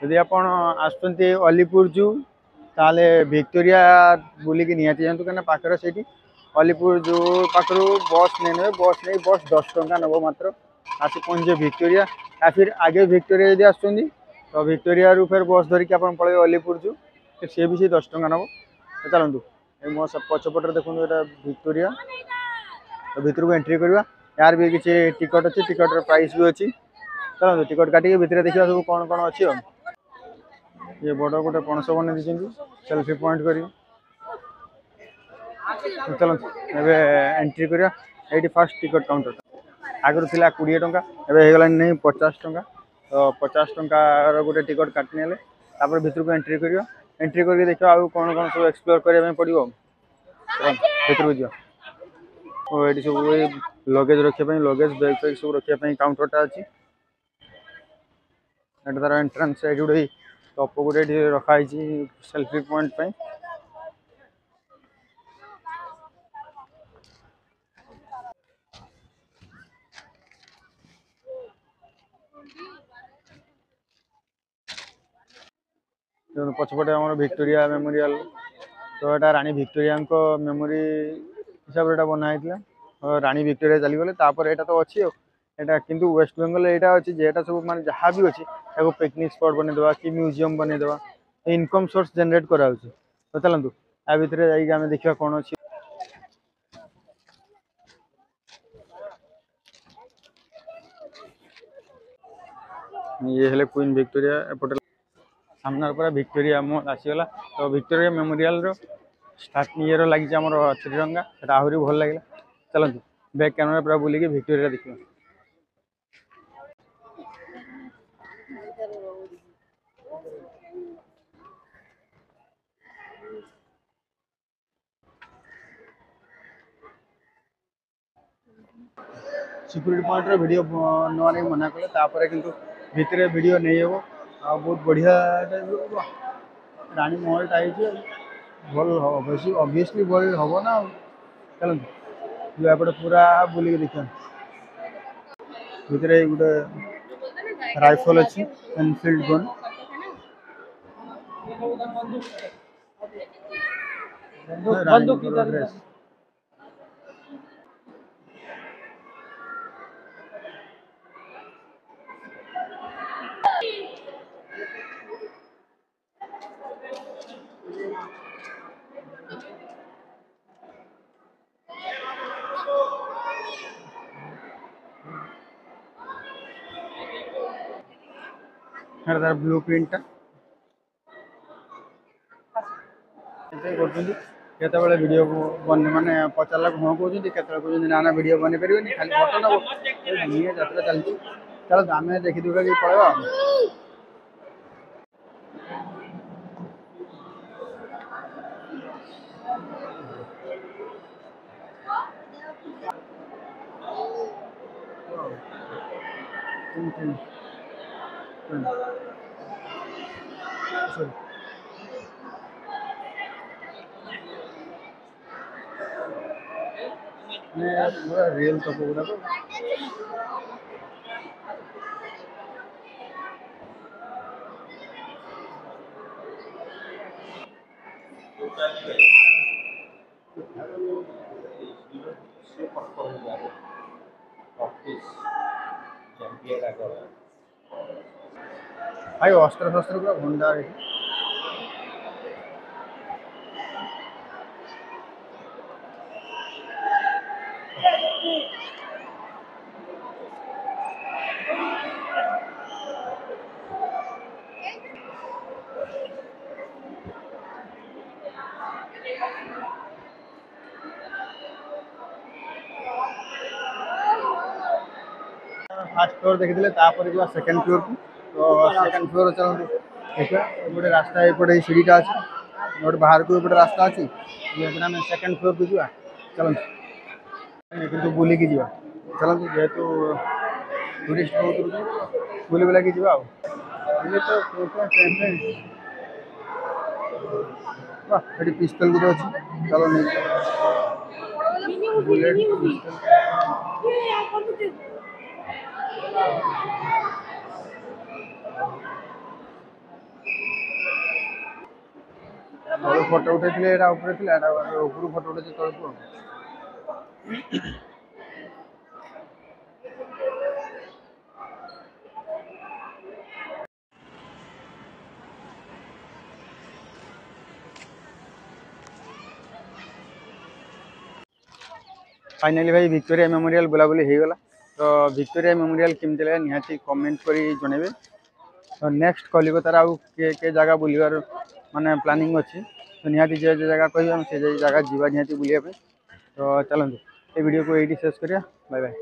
यदि आपण आसुचंती अलीपुर जू ताले विक्टोरिया बुलिकी निहाती जातु कहीं पाखर से अलीपुर जू पाखर बस नहीं ने बस नहीं बस 10 टंका नब मात्र आसी पहुंचे विक्टोरिया या फिर आगे विक्टोरिया यदि आसुचंती तो विक्टोरिया रू फिर बस धरिकी आप पड़े अलीपुर जू सी भी से 10 टंका नब चलतु मो पछपटे देखो ये विक्टोरिया तो भितर को एंट्री करवा यार भी किसी टिकट अच्छी टिकट प्राइस भी अच्छी चलो टिकट काटिके भितर देखा सब कौन कौन अच्छी ये बड़ गोटे पणस बन दी सेल्फी पॉइंट कर चलो एंट्री करिया ये फास्ट टिकट काउंटर आगुरी थी 20 टंका एवं नहीं 50 टंका तो 50 टंकार गोटे टिकट काटने भीतर को एंट्री कर एंट्री करके देखा आउ कौन कौन सब एक्सप्लोर करने पड़ो भीतर को जा ये सब लगेज रखापी लगेज बैग फैग सब रखापी काउंटरटा अच्छी तार एंट्रांस ये गोटे टप गोटे रखाई सेल्फी पॉइंट पे पछपटे आम विक्टोरिया मेमोरियल तो यहाँ रानी विक्टोरिया मेमोरी हिसाब से बनाई रानी विक्टोरिया चलीगले यहाँ तो अच्छी यहाँ किंतु वेस्ट बेंगल यहाँ अच्छी जेटा सब मान जहाँ भी अच्छी पिकनिक स्पॉट बनईदेवा कि म्यूजियम बनईदेवा इनकम सोर्स जनरेट करा तो चलतु या भितर जामें देखा कौन अच्छी ये हेले क्वीन विक्टोरिया एपटे सामने पूरा विक्टोरिया मॉल आसीगला तो विक्टोरिया मेमोरियल स्टार्ट ये लगी आम त्रिरंगा से आहरी भल लगे चलतु बैक कैमेरा पूरा बुलिकी विक्टोरिया देखिए सिक्यूरीटी पॉइंट वीडियो नवा मना कले किंतु भितर वीडियो नहीं हो बहुत बढ़िया रानी महल टाइम भल हम बेस ऑब्वियसली भल हम ना चलते जो एपटे पूरा बुलिक देखा भितर गोटे राइफल अच्छी एनफिल्ड गन ड्रेस तार ब्लू प्रिंटा केतबे वीडियो बन माने पचारा हाँ कहते कहते ना ना वीडियो बन पारे खाली फोटो नब दुनिया यात्रा चलती चलो आम देखी दुखा कि पड़ेगा रियल टप गुड़ाक भाई अस्त्र शस्त्र पूरा भंडार है फास्ट फ्लोर देखी जा सेकेंड फ्लोर को तो सेकेंड फ्लोर चलते देखा गोटे रास्ता एपटे सीढ़ीटा अच्छी गोटे बाहर को एपटे रास्ता अच्छी आम सेकेंड फ्लोर को जा चलते कि बुलिकी जा चलते जेहेतु टूरिस्ट बहुत बुली बुलाकी जा तो पिस्तल गुटे अच्छी चलो नहीं बुलेट ଫଟୋ ଉଠେଇଥିଲେ ଏଇଟା ଉପରେ ଥିଲା, ଏଇଟା ଉପରୁ ଫଟୋ ଉଠେଇଛି ତଳକୁ। फाइनाली भाई विक्टोरिया मेमोरियल बुलाबुली होगला। तो विक्टोरिया मेमोरियल केमती लगे निहाती कमेंट कर जनइबे। तो नेक्स्ट कलिकतार आउ के जगह बुलवार माने प्लानिंग अच्छी। तो निहाती जे जगह कह से जगह जीवा निहाती बुलाया। तो चलते ये वीडियो को ये शेष करिया। Bye bye.